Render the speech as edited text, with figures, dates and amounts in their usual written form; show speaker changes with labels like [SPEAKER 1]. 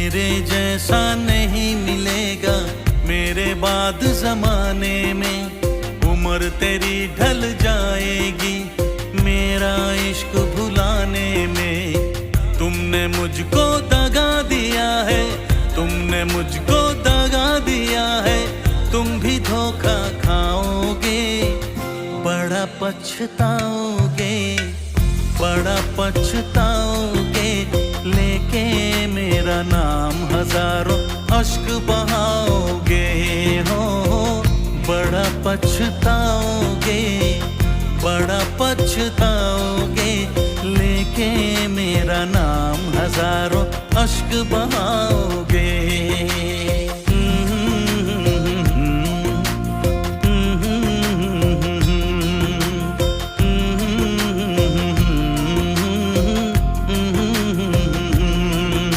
[SPEAKER 1] मेरे जैसा नहीं मिलेगा मेरे बाद जमाने में। उम्र तेरी ढल जाएगी मेरा इश्क भुलाने में। तुमने मुझको दगा दिया है, तुमने मुझको दगा दिया है। तुम भी धोखा खाओगे, बड़ा पछताओगे, बड़ा पछताओगे। लेके मेरा नाम हजारों अश्क बहाओगे हो, बड़ा पछताओगे, बड़ा पछताओगे। लेके मेरा नाम हजारों अश्क बहाओगे।